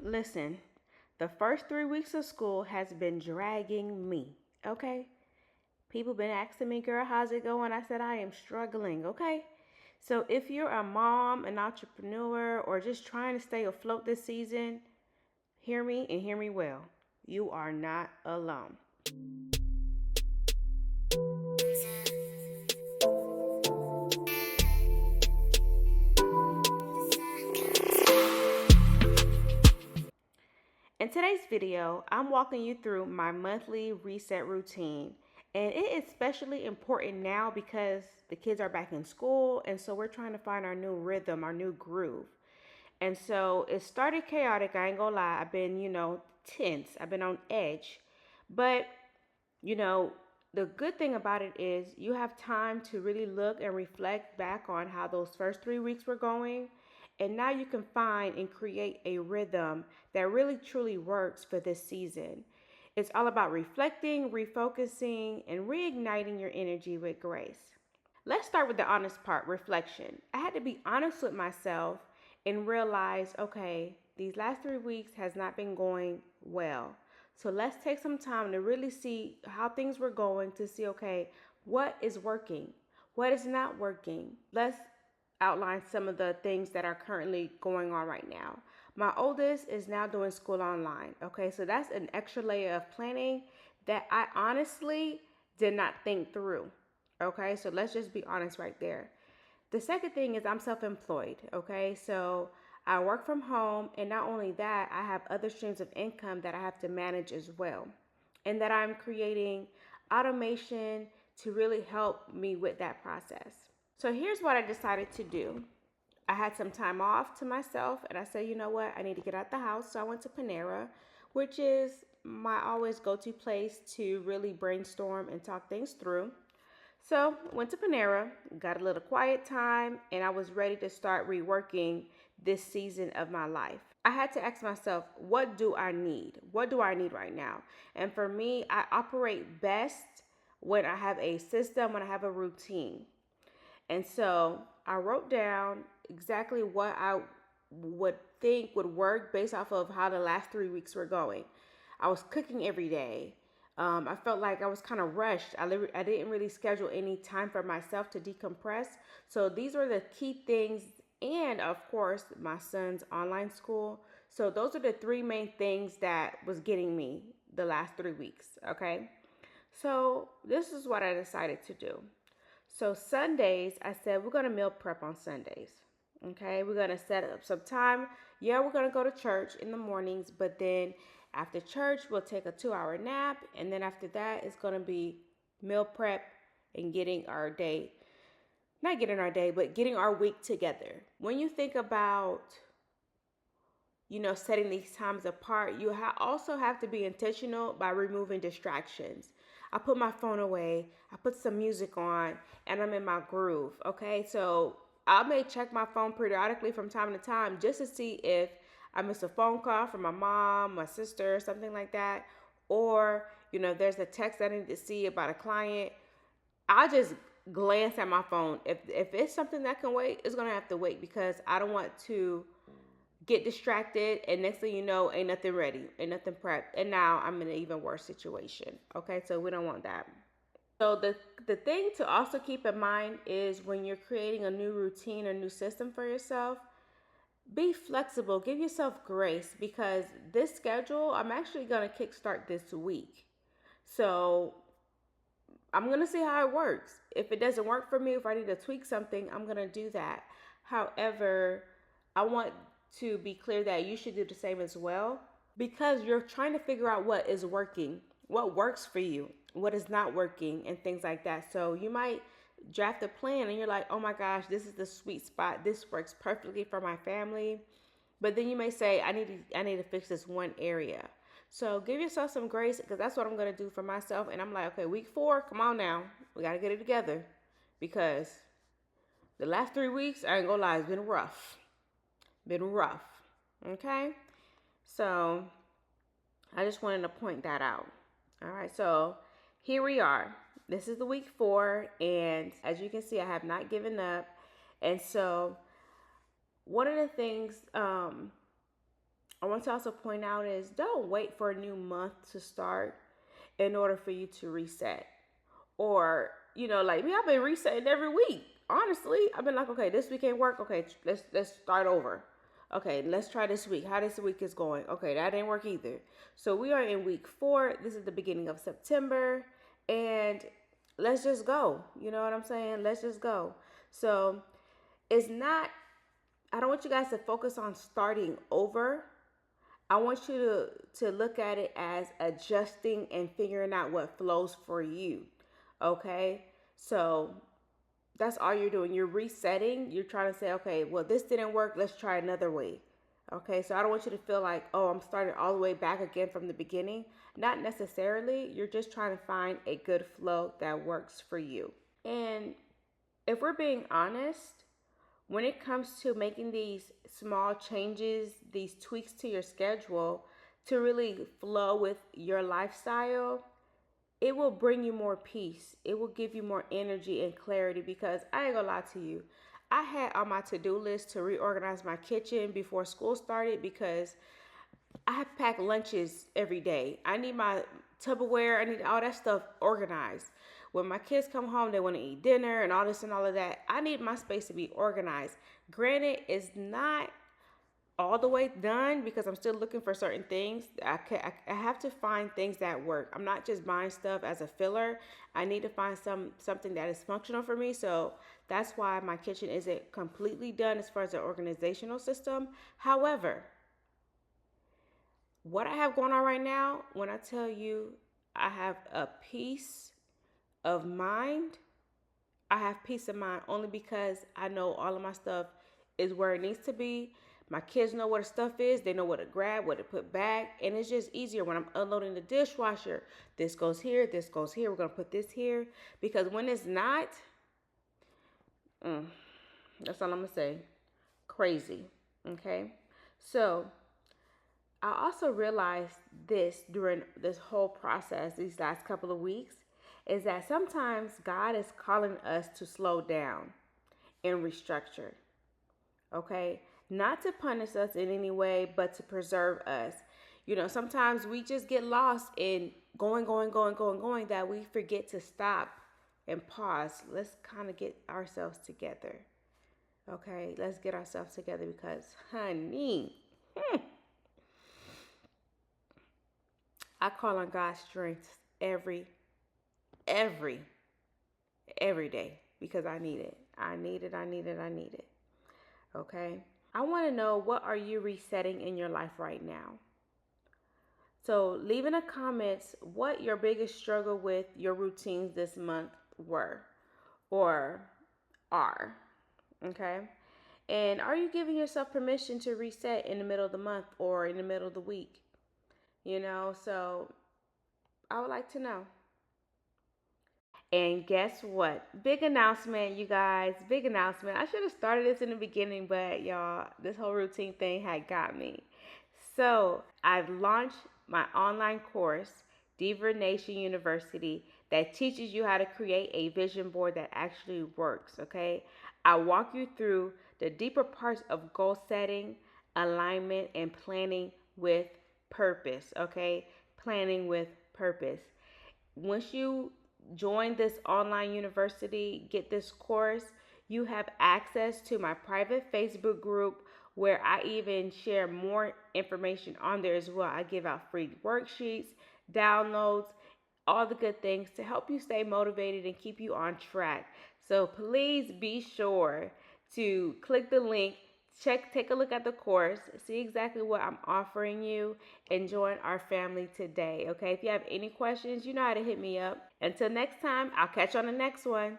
Listen, the first 3 weeks of school has been dragging me, okay? People been asking me, girl, how's it going? I said, I am struggling, okay? So if you're a mom, an entrepreneur, or just trying to stay afloat this season, hear me and hear me well. You are not alone. In today's video, I'm walking you through my monthly reset routine. And it is especially important now because the kids are back in school, and so we're trying to find our new rhythm, our new groove. And so it started chaotic, I ain't gonna lie. I've been, tense. I've been on edge. But, you know, the good thing about it is you have time to really look and reflect back on how those first 3 weeks were going. And now you can find and create a rhythm that really truly works for this season. It's all about reflecting, refocusing, and reigniting your energy with grace. Let's start with the honest part, reflection. I had to be honest with myself and realize, okay, these last 3 weeks has not been going well. So let's take some time to really see how things were going to see, okay, what is working? What is not working? Let's outline some of the things that are currently going on right now. My oldest is now doing school online. Okay, so that's an extra layer of planning that I honestly did not think through. Okay, so let's just be honest right there. The second thing is I'm self-employed. Okay, so I work from home, and not only that, I have other streams of income that I have to manage as well, and that I'm creating automation to really help me with that process. So here's what I decided to do. I had some time off to myself, and I said, you know what? I need to get out the house. So I went to Panera, which is my always go-to place to really brainstorm and talk things through. So went to Panera, got a little quiet time, and I was ready to start reworking this season of my life. I had to ask myself, what do I need? What do I need right now? And for me, I operate best when I have a system, when I have a routine. And so I wrote down exactly what I would think would work based off of how the last 3 weeks were going. I was cooking every day. I felt like I was kind of rushed. I didn't really schedule any time for myself to decompress. So these were the key things. And of course, my son's online school. So those are the three main things that was getting me the last 3 weeks. Okay. So this is what I decided to do. So Sundays, I said we're going to meal prep on Sundays. Okay, we're going to set up some time. Yeah, we're going to go to church in the mornings, but then after church, we'll take a 2-hour nap. And then after that, it's going to be meal prep and getting our day, not getting our day, but getting our week together. When you think about, setting these times apart, you also have to be intentional by removing distractions. I put my phone away, I put some music on, and I'm in my groove, okay? So I may check my phone periodically from time to time just to see if I miss a phone call from my mom, my sister, something like that, or, there's a text I need to see about a client. I just glance at my phone. If it's something that can wait, it's going to have to wait because I don't want to get distracted, and next thing you know, ain't nothing ready, ain't nothing prepped, and now I'm in an even worse situation. Okay, so we don't want that. So the thing to also keep in mind is when you're creating a new routine or new system for yourself, be flexible, give yourself grace, because this schedule I'm actually going to kickstart this week. So I'm going to see how it works. If it doesn't work for me, if I need to tweak something, I'm going to do that. However, I want to be clear that you should do the same as well, because you're trying to figure out what is working, what works for you, what is not working, and things like that. So you might draft a plan and you're like, oh my gosh, this is the sweet spot. This works perfectly for my family. But then you may say, I need to fix this one area. So give yourself some grace, because that's what I'm going to do for myself. And I'm like, okay, week 4, come on now. We got to get it together, because the last 3 weeks, I ain't going to lie, it's been rough. Okay? So I just wanted to point that out. All right, so here we are. This is the week 4, and as you can see, I have not given up. And so one of the things I want to also point out is don't wait for a new month to start in order for you to reset. Or, like me, I've been resetting every week. Honestly, I've been like, okay, this week ain't work. Okay, let's start over. Okay, let's try this week. How this week is going. Okay, that didn't work either. So we are in week 4. This is the beginning of September. And let's just go. You know what I'm saying? Let's just go. So it's not, I don't want you guys to focus on starting over. I want you to look at it as adjusting and figuring out what flows for you. Okay? So that's all you're doing. You're resetting. You're trying to say, okay, well, this didn't work. Let's try another way. Okay? So I don't want you to feel like, oh, I'm starting all the way back again from the beginning. Not necessarily. You're just trying to find a good flow that works for you. And if we're being honest, when it comes to making these small changes, these tweaks to your schedule to really flow with your lifestyle, it will bring you more peace. It will give you more energy and clarity, because I ain't gonna lie to you. I had on my to-do list to reorganize my kitchen before school started, because I have packed lunches every day. I need my Tupperware. I need all that stuff organized. When my kids come home, they want to eat dinner and all this and all of that. I need my space to be organized. Granted, it's not all the way done, because I'm still looking for certain things. I have to find things that work. I'm not just buying stuff as a filler. I need to find something that is functional for me. So that's why my kitchen isn't completely done as far as the organizational system. However, what I have going on right now, when I tell you I have a peace of mind, I have peace of mind only because I know all of my stuff is where it needs to be. My kids know where the stuff is. They know what to grab, what to put back. And it's just easier when I'm unloading the dishwasher. This goes here, this goes here. We're going to put this here. Because when it's not, that's all I'm going to say. Crazy. Okay? So I also realized this during this whole process, these last couple of weeks, is that sometimes God is calling us to slow down and restructure. Okay? Not to punish us in any way, but to preserve us. Sometimes we just get lost in going, that we forget to stop and pause. Let's kind of get ourselves together. Okay? Let's get ourselves together, because, honey, I call on God's strength every day, because I need it. I need it. Okay? I want to know, what are you resetting in your life right now? So leave in the comments what your biggest struggle with your routines this month were or are. Okay? And are you giving yourself permission to reset in the middle of the month or in the middle of the week? So I would like to know. And guess what? Big announcement, you guys. Big announcement. I should have started this in the beginning, but y'all, this whole routine thing had got me. So I've launched my online course, Divra Nation University, that teaches you how to create a vision board that actually works. Okay? I walk you through the deeper parts of goal setting, alignment, and planning with purpose. Okay? Planning with purpose. Once you join this online university, get this course, you have access to my private Facebook group, where I even share more information on there as well. I give out free worksheets, downloads, all the good things to help you stay motivated and keep you on track. So please be sure to click the link, take a look at the course, see exactly what I'm offering you, and join our family today. Okay? If you have any questions, you know how to hit me up. Until next time, I'll catch you on the next one.